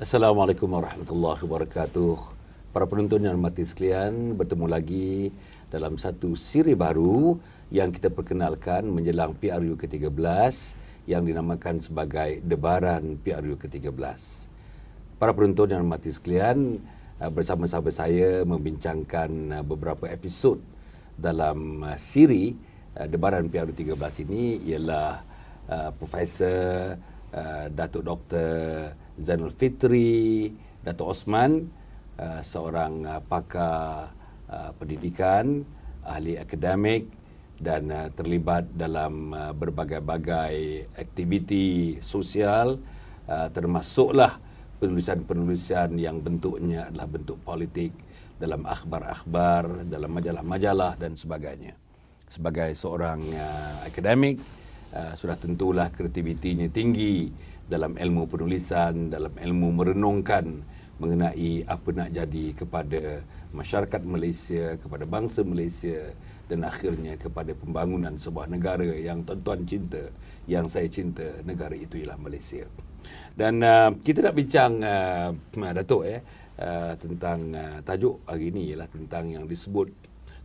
Assalamualaikum warahmatullahi wabarakatuh. Para penonton yang hormati sekalian, bertemu lagi dalam satu siri baru yang kita perkenalkan menjelang PRU ke-13 yang dinamakan sebagai Debaran PRU ke-13. Para penonton yang hormati sekalian, bersama-sama saya membincangkan beberapa episod dalam siri Debaran PRU 13 ini ialah Profesor Datuk Dr. Zainul Fitri, Datuk Osman, seorang pakar pendidikan, ahli akademik dan terlibat dalam berbagai-bagai aktiviti sosial, termasuklah penulisan-penulisan yang bentuknya adalah bentuk politik dalam akhbar-akhbar, dalam majalah-majalah dan sebagainya. Sebagai seorang akademik, sudah tentulah kreativitinya tinggi dalam ilmu penulisan, dalam ilmu merenungkan mengenai apa nak jadi kepada masyarakat Malaysia, kepada bangsa Malaysia dan akhirnya kepada pembangunan sebuah negara yang tuan-tuan cinta, yang saya cinta, negara itu ialah Malaysia. Dan kita nak bincang Datuk tentang tajuk hari ini ialah tentang yang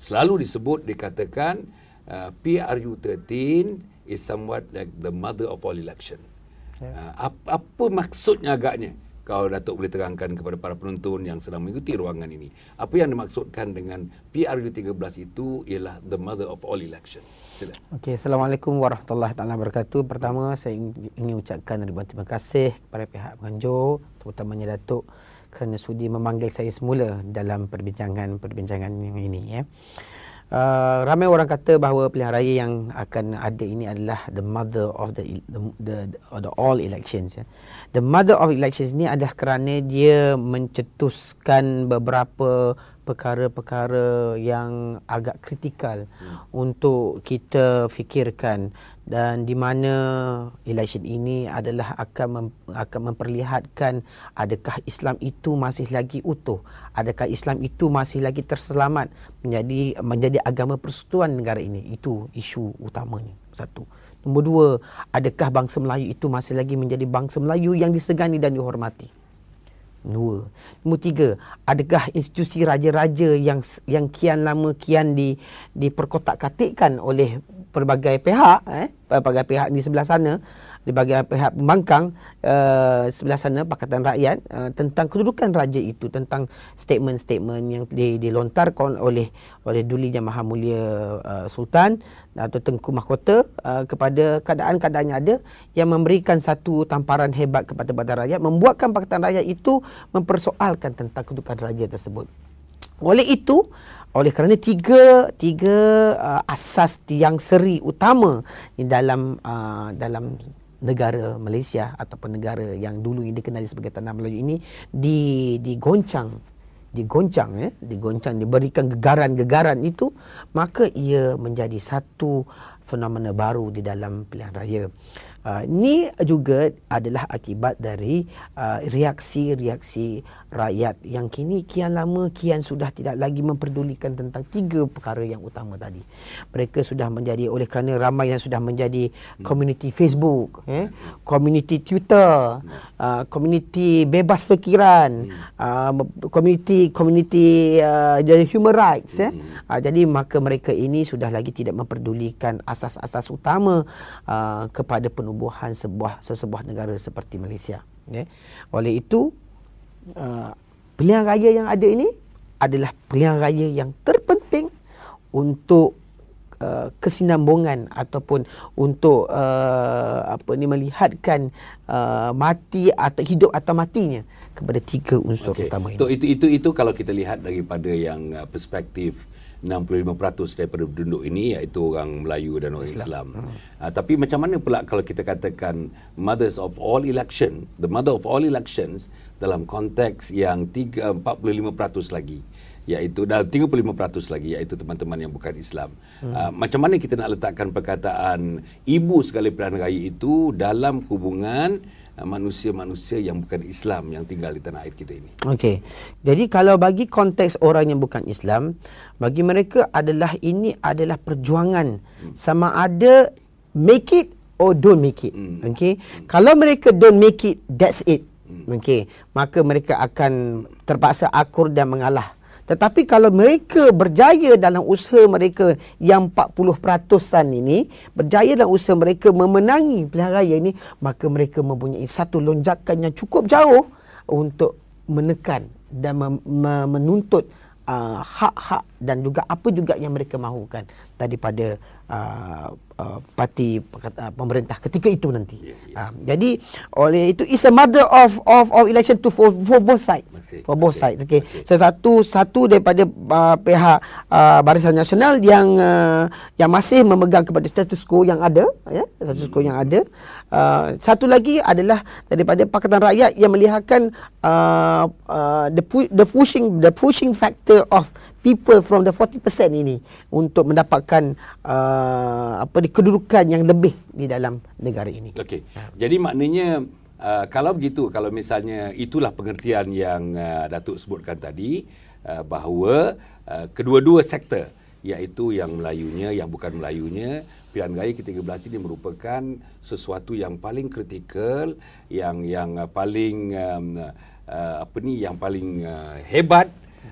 selalu disebut dikatakan PRU 13 is somewhat like the mother of all election. Apa maksudnya agaknya? Kalau Datuk boleh terangkan kepada para penonton yang sedang mengikuti ruangan ini. Apa yang dimaksudkan dengan PRU 13 itu ialah the mother of all election. Sila. Okey, Assalamualaikum warahmatullahi wabarakatuh. Pertama, saya ingin ucapkan ribuan terima kasih kepada pihak penganjur, terutamanya Datuk kerana sudi memanggil saya semula dalam perbincangan yang ini. Ramai orang kata bahawa pilihan raya yang akan ada ini adalah the mother of the all elections. The mother of elections ini adalah kerana dia mencetuskan beberapa perkara-perkara yang agak kritikal untuk kita fikirkan, dan di mana election ini adalah akan memperlihatkan adakah Islam itu masih lagi utuh, adakah Islam itu masih lagi terselamat menjadi agama persekutuan negara ini. Itu isu utamanya, satu. Nombor dua, adakah bangsa Melayu itu masih lagi menjadi bangsa Melayu yang disegani dan dihormati? Dua. Nombor tiga, adakah institusi raja-raja yang kian lama diperkotak-katikkan oleh pelbagai pihak di sebelah sana, di bahagian pihak pembangkang sebelah sana, Pakatan Rakyat, tentang kedudukan raja itu, tentang statement-statement yang dilontarkan oleh Duli Yang Maha Mulia Sultan atau Tengku Mahkota kepada keadaan-keadaan yang ada, yang memberikan satu tamparan hebat kepada rakyat, membuatkan Pakatan Rakyat itu mempersoalkan tentang kedudukan raja tersebut. Oleh kerana tiga asas tiang seri utama di dalam negara Malaysia ataupun negara yang dulu ini dikenali sebagai Tanah Melayu ini digoncang, diberikan gegaran itu, maka ia menjadi satu fenomena baru di dalam pilihan raya. Ini juga adalah akibat dari reaksi-reaksi rakyat yang kian lama sudah tidak lagi memperdulikan tentang tiga perkara yang utama tadi. Mereka sudah menjadi, oleh kerana ramai yang sudah menjadi komuniti Facebook, komuniti Twitter, komuniti bebas fikiran, komuniti dari human rights. Jadi maka mereka ini sudah lagi tidak memperdulikan asas-asas utama kepada penubuhan sesebuah negara seperti Malaysia. Oleh itu, pilihan raya yang ada ini adalah pilihan raya yang terpenting untuk kesinambungan ataupun untuk melihatkan mati atau hidup atau matinya kepada tiga unsur utama ini. Itu kalau kita lihat daripada yang perspektif 65% daripada penduduk ini iaitu orang Melayu dan orang Islam. Tapi macam mana pula kalau kita katakan the mother of all elections dalam konteks yang 45% lagi, iaitu dan 35% lagi, iaitu teman-teman yang bukan Islam. Macam mana kita nak letakkan perkataan ibu segala pilihan raya itu dalam hubungan manusia-manusia yang bukan Islam yang tinggal di tanah air kita ini? Okey. Jadi kalau bagi konteks orang yang bukan Islam, bagi mereka ini adalah perjuangan, sama ada make it or don't make it. Okey. Kalau mereka don't make it, that's it. Okey, maka mereka akan terpaksa akur dan mengalah. Tetapi kalau mereka berjaya dalam usaha mereka yang 40%-an ini, berjaya dalam usaha mereka memenangi pilihan raya ini, maka mereka mempunyai satu lonjakan yang cukup jauh untuk menekan dan menuntut hak-hak dan juga apa juga yang mereka mahukan daripada parti pemerintah ketika itu nanti. Jadi oleh itu it's a matter of election to for both sides. For both sides. Okey. Satu daripada pihak Barisan Nasional yang masih memegang kepada status quo yang ada, ya, status quo yang ada. Satu lagi adalah daripada Pakatan Rakyat yang melihatkan the pushing factor of people from the 40% ini untuk mendapatkan kedudukan yang lebih di dalam negara ini. Okey. Jadi maknanya kalau begitu, kalau misalnya itulah pengertian yang Datuk sebutkan tadi, bahawa kedua-dua sektor, iaitu yang Melayunya, yang bukan Melayunya, pilihan raya ke-13 ini merupakan sesuatu yang paling kritikal, yang paling yang paling hebat,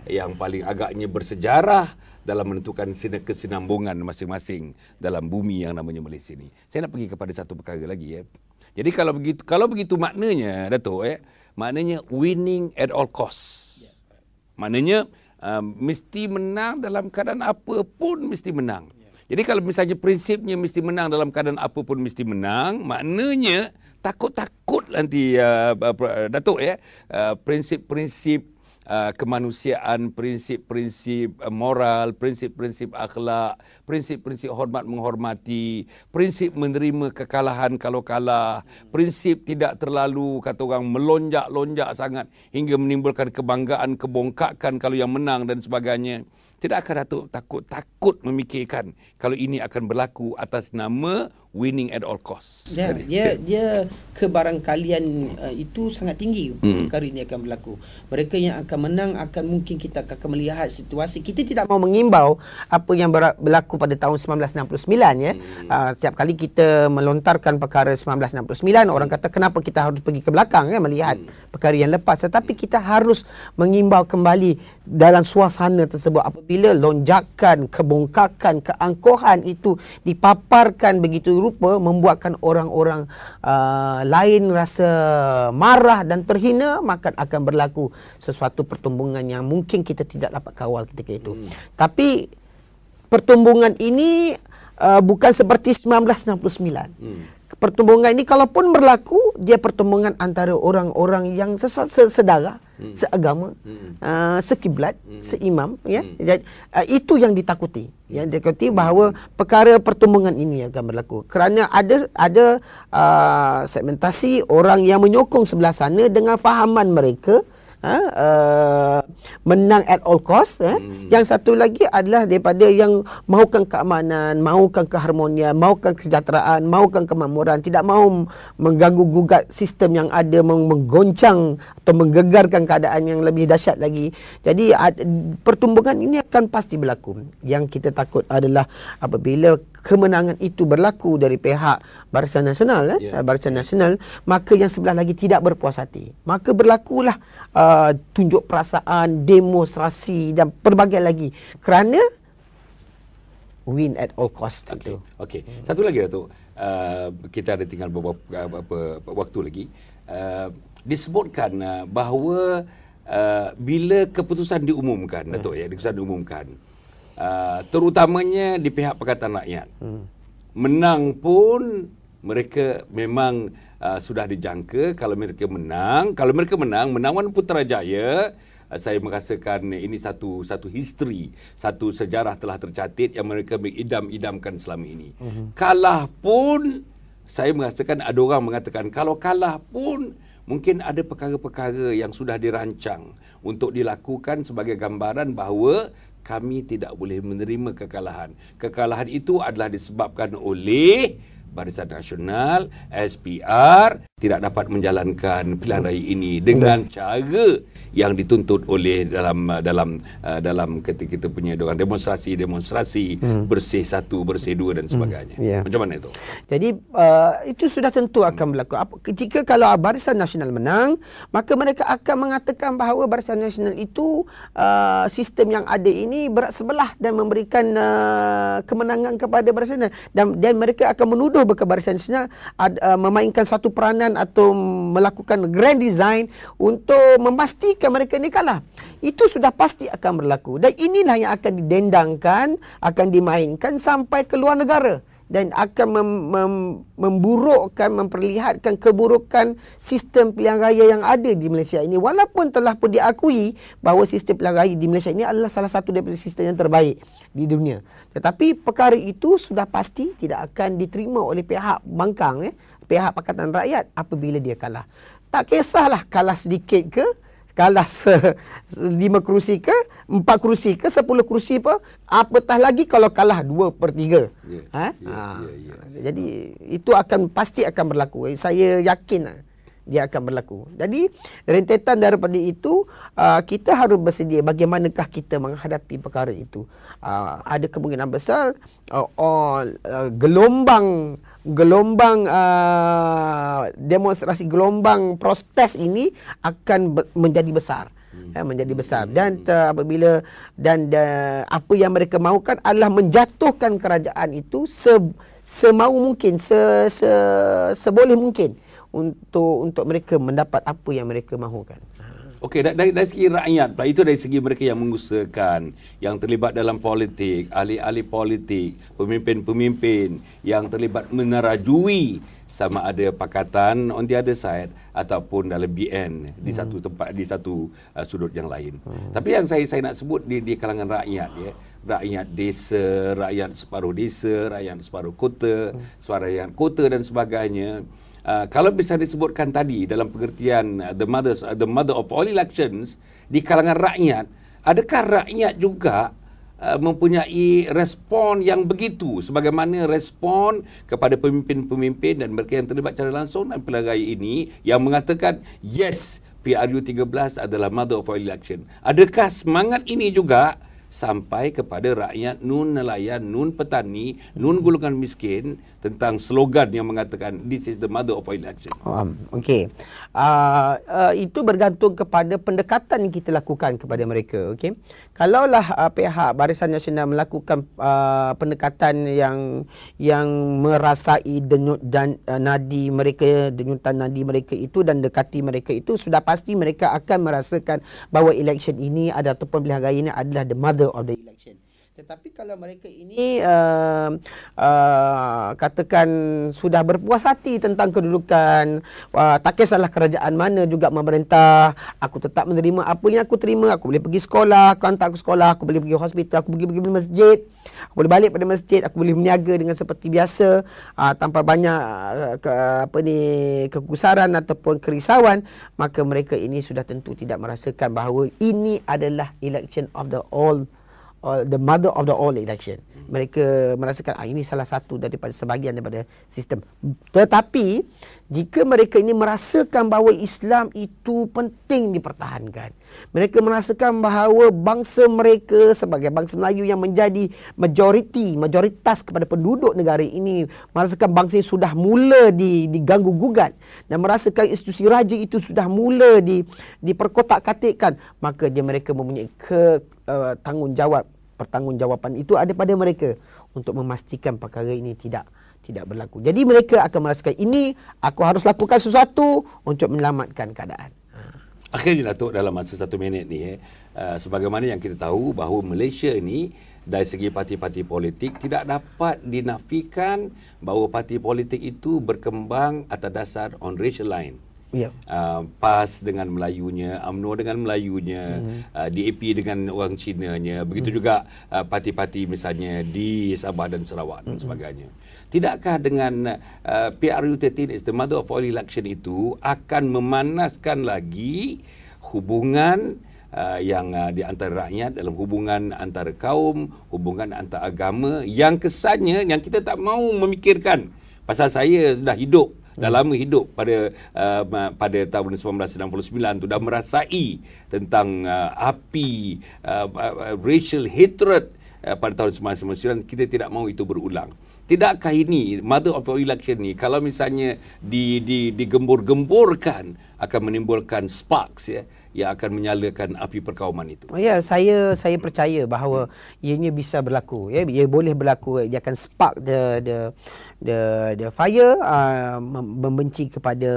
yang paling agaknya bersejarah dalam menentukan kesinambungan masing-masing dalam bumi yang namanya Malaysia ini. Saya nak pergi kepada satu perkara lagi, ya. Jadi kalau begitu maknanya, Datuk, maknanya winning at all cost. Maknanya mesti menang dalam keadaan apa pun mesti menang. Jadi kalau misalnya prinsipnya mesti menang dalam keadaan apa pun mesti menang, maknanya takut-takut nanti Datuk, prinsip-prinsip kemanusiaan, prinsip-prinsip moral, prinsip-prinsip akhlak, prinsip-prinsip hormat menghormati, prinsip menerima kekalahan kalau kalah, prinsip tidak terlalu, kata orang, melonjak-lonjak sangat hingga menimbulkan kebanggaan, kebongkakan kalau yang menang dan sebagainya. Tidak akan Datuk takut memikirkan kalau ini akan berlaku atas nama winning at all cost. Dia kebarangkalian itu sangat tinggi perkara ini akan berlaku. Mereka yang akan menang akan mungkin kita akan melihat situasi. Kita tidak mau mengimbau apa yang berlaku pada tahun 1969, ya. Setiap kali kita melontarkan perkara 1969, orang kata kenapa kita harus pergi ke belakang, ya, melihat perkara yang lepas. Tetapi kita harus mengimbau kembali dalam suasana tersebut apabila lonjakan, kebongkakan, keangkuhan itu dipaparkan begitu rupa, membuatkan orang-orang lain rasa marah dan terhina, maka akan berlaku sesuatu pertumbungan yang mungkin kita tidak dapat kawal ketika itu. Tapi pertumbungan ini bukan seperti 1969. Pertumbungan ini kalaupun berlaku, dia pertumbungan antara orang-orang yang sedarah, seagama, sekiblat, seimam, ya. Itu yang ditakuti. Yang ditakuti bahawa perkara pertumbungan ini akan berlaku. Kerana ada segmentasi orang yang menyokong sebelah sana dengan fahaman mereka menang at all cost. Yang satu lagi adalah daripada yang mahukan keamanan, mahukan keharmonian, mahukan kesejahteraan, mahukan kemakmuran, tidak mahu mengganggu gugat sistem yang ada, menggoncang atau menggegarkan keadaan yang lebih dahsyat lagi. Jadi pertumbungan ini akan pasti berlaku. Yang kita takut adalah apabila kemenangan itu berlaku dari pihak Barisan Nasional, Barisan Nasional, maka yang sebelah lagi tidak berpuas hati. Maka berlakulah tunjuk perasaan, demonstrasi dan pelbagai lagi kerana win at all cost. Okey. Satu lagi, Datuk. Kita ada tinggal beberapa waktu lagi. Disebutkan bahawa bila keputusan diumumkan, Datuk, keputusan diumumkan, terutamanya di pihak Pakatan Rakyat, menang pun mereka memang sudah dijangka kalau mereka menang. Kalau mereka menang, menawan Putrajaya, saya merasakan ini satu history, satu sejarah telah tercatat yang mereka idam-idamkan selama ini. Kalah pun, saya merasakan ada orang mengatakan kalau kalah pun mungkin ada perkara-perkara yang sudah dirancang untuk dilakukan sebagai gambaran bahawa kami tidak boleh menerima kekalahan. Kekalahan itu adalah disebabkan oleh Barisan Nasional, SPR tidak dapat menjalankan pilihan raya ini dengan cara yang dituntut oleh dalam ketika kita punya demonstrasi bersih satu, bersih dua dan sebagainya. Macam mana itu? Jadi itu sudah tentu akan berlaku. Jika kalau Barisan Nasional menang, maka mereka akan mengatakan bahawa Barisan Nasional itu sistem yang ada ini berat sebelah dan memberikan kemenangan kepada Barisan Nasional, dan mereka akan menuduh Barisan Nasional memainkan satu peranan atau melakukan grand design untuk memastikan mereka ini kalah. Itu sudah pasti akan berlaku, dan inilah yang akan didendangkan, akan dimainkan sampai ke luar negara dan akan memburukkan, memperlihatkan keburukan sistem pilihan raya yang ada di Malaysia ini, walaupun telah pun diakui bahawa sistem pilihan raya di Malaysia ini adalah salah satu daripada sistem yang terbaik di dunia. Tetapi perkara itu sudah pasti tidak akan diterima oleh pihak bangkang, pihak Pakatan Rakyat apabila dia kalah. Tak kisahlah kalah sedikit ke, kalah 5 kerusi ke, 4 kerusi ke, 10 kerusi apa, apatah lagi kalau kalah 2/3. Jadi itu pasti akan berlaku. Saya yakin dia akan berlaku. Jadi rentetan daripada itu, kita harus bersedia bagaimanakah kita menghadapi perkara itu. Ada kemungkinan besar gelombang demonstrasi, gelombang protes ini akan menjadi besar. Menjadi besar, dan apabila apa yang mereka mahukan adalah menjatuhkan kerajaan itu semau mungkin, seboleh mungkin untuk mereka mendapat apa yang mereka mahukan. Okey, dari segi rakyat pula, itu dari segi mereka yang mengusahakan, yang terlibat dalam politik, ahli-ahli politik, pemimpin-pemimpin yang terlibat menerajui sama ada pakatan on the other side ataupun dalam BN di satu tempat, di satu sudut yang lain. Tapi yang saya nak sebut di kalangan rakyat, rakyat desa, rakyat separuh kota, rakyat kota dan sebagainya. Kalau bisa disebutkan tadi dalam pengertian the mother of all elections di kalangan rakyat, adakah rakyat juga mempunyai respon yang begitu sebagaimana respon kepada pemimpin-pemimpin dan mereka yang terlibat secara langsung dalam pilihan raya ini yang mengatakan yes, PRU 13 adalah mother of all election? Adakah semangat ini juga sampai kepada rakyat nun nelayan, nun petani, nun golongan miskin tentang slogan yang mengatakan this is the mother of all election? Okey. Itu bergantung kepada pendekatan yang kita lakukan kepada mereka. Okey. Kalaulah pihak Barisan Nasional melakukan pendekatan yang merasai denyutan nadi mereka itu dan dekati mereka itu, sudah pasti mereka akan merasakan bahawa election ini ataupun pilihan raya ini adalah the mother of the election. Tetapi kalau mereka ini katakan sudah berpuas hati tentang kedudukan, tak kisahlah kerajaan mana juga memerintah, aku tetap menerima apa yang aku terima, aku boleh pergi sekolah, aku hantar aku sekolah, aku boleh pergi hospital, aku pergi masjid, aku boleh balik pada masjid, aku boleh berniaga dengan seperti biasa, tanpa banyak kegusaran ataupun kerisauan, maka mereka ini sudah tentu tidak merasakan bahawa ini adalah election of the mother of the all election. Mereka merasakan ini salah satu daripada sebahagian daripada sistem. Tetapi jika mereka ini merasakan bahawa Islam itu penting dipertahankan, mereka merasakan bahawa bangsa mereka sebagai bangsa Melayu yang menjadi majoritas kepada penduduk negara ini, merasakan bangsa ini sudah mula diganggu gugat dan merasakan institusi raja itu sudah mula diperkotak-katikkan, maka mereka mempunyai pertanggungjawaban itu ada pada mereka untuk memastikan perkara ini tidak berlaku. Jadi mereka akan merasakan ini, aku harus lakukan sesuatu untuk menyelamatkan keadaan. Akhirnya Datuk, dalam masa 1 minit ni, sebagaimana yang kita tahu bahawa Malaysia ini dari segi parti-parti politik tidak dapat dinafikan bahawa parti politik itu berkembang atas dasar on racial line. PAS dengan Melayunya, UMNO dengan Melayunya, DAP dengan orang Cinanya, begitu juga parti-parti misalnya di Sabah dan Sarawak dan sebagainya. Tidakkah dengan PRU 13 is the mother of all election itu akan memanaskan lagi hubungan yang di antara rakyat, dalam hubungan antara kaum, hubungan antara agama yang kesannya yang kita tak mahu memikirkan pasal saya sudah hidup dah lama hidup pada tahun 1969 tu, dah merasai tentang api racial hatred pada tahun 1999. Kita tidak mahu itu berulang. Tidakkah ini mother of election ni, kalau misalnya digembor-gemborkan, akan menimbulkan sparks ya, yang akan menyalakan api perkauman itu? Ya, saya percaya bahawa ianya bisa berlaku. Ya, ia boleh berlaku. Dia akan spark the fire, membenci kepada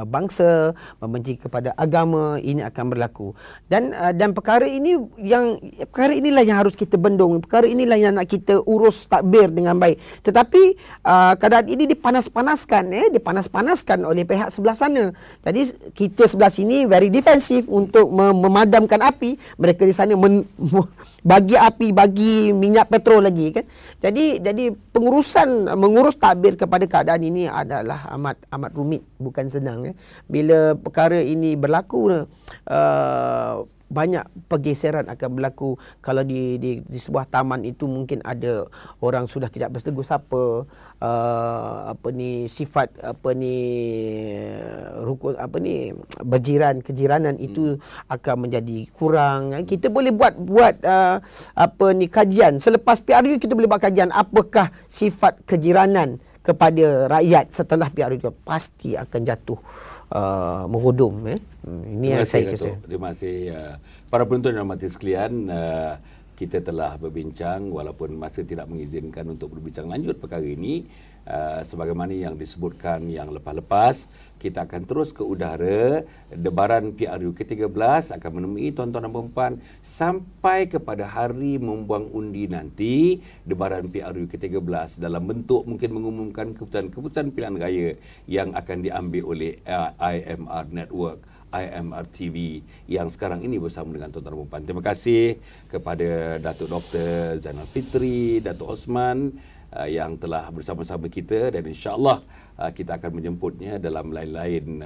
bangsa, membenci kepada agama. Ini akan berlaku. Dan perkara inilah yang harus kita bendung. Perkara inilah yang nak kita urus tadbir dengan baik. Tetapi keadaan ini dipanas-panaskan oleh pihak sebelah sana. Jadi kita sebelah sini very defensif untuk memadamkan api. Mereka di sana bagi minyak petrol lagi kan. Jadi mengurus tadbir kepada keadaan ini adalah amat rumit, bukan senang ya. Bila perkara ini berlaku, banyak pergeseran akan berlaku. Kalau di sebuah taman itu mungkin ada orang sudah tidak bertegur sapa, sifat rukun kejiranan itu akan menjadi kurang. Kita boleh buat kajian selepas PRU. Kita boleh buat kajian apakah sifat kejiranan kepada rakyat setelah PRU itu pasti akan jatuh menghodom. Ini yang saya rasa. Terima kasih para penonton dan hadirin sekalian. Kita telah berbincang walaupun masa tidak mengizinkan untuk berbincang lanjut perkara ini. Sebagaimana yang disebutkan yang lepas-lepas, kita akan terus ke udara. Debaran PRU ke-13 akan menemui tuan-tuan dan puan-puan sampai kepada hari membuang undi nanti. Debaran PRU ke-13 dalam bentuk mungkin mengumumkan keputusan pilihan raya yang akan diambil oleh IMR Network, IMR TV yang sekarang ini bersama dengan tuan-tuan dan puan-puan. Terima kasih kepada Datuk Dr. Zainal Fitri, Datuk Osman yang telah bersama-sama kita, dan insya-Allah kita akan menjemputnya dalam lain-lain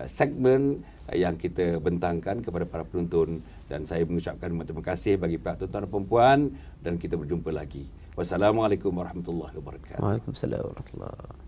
segmen yang kita bentangkan kepada para penonton, dan saya mengucapkan terima kasih bagi pihak tuan-tuan dan puan-puan, dan kita berjumpa lagi. Wassalamualaikum warahmatullahi wabarakatuh. Waalaikumsalam warahmatullahi wabarakatuh.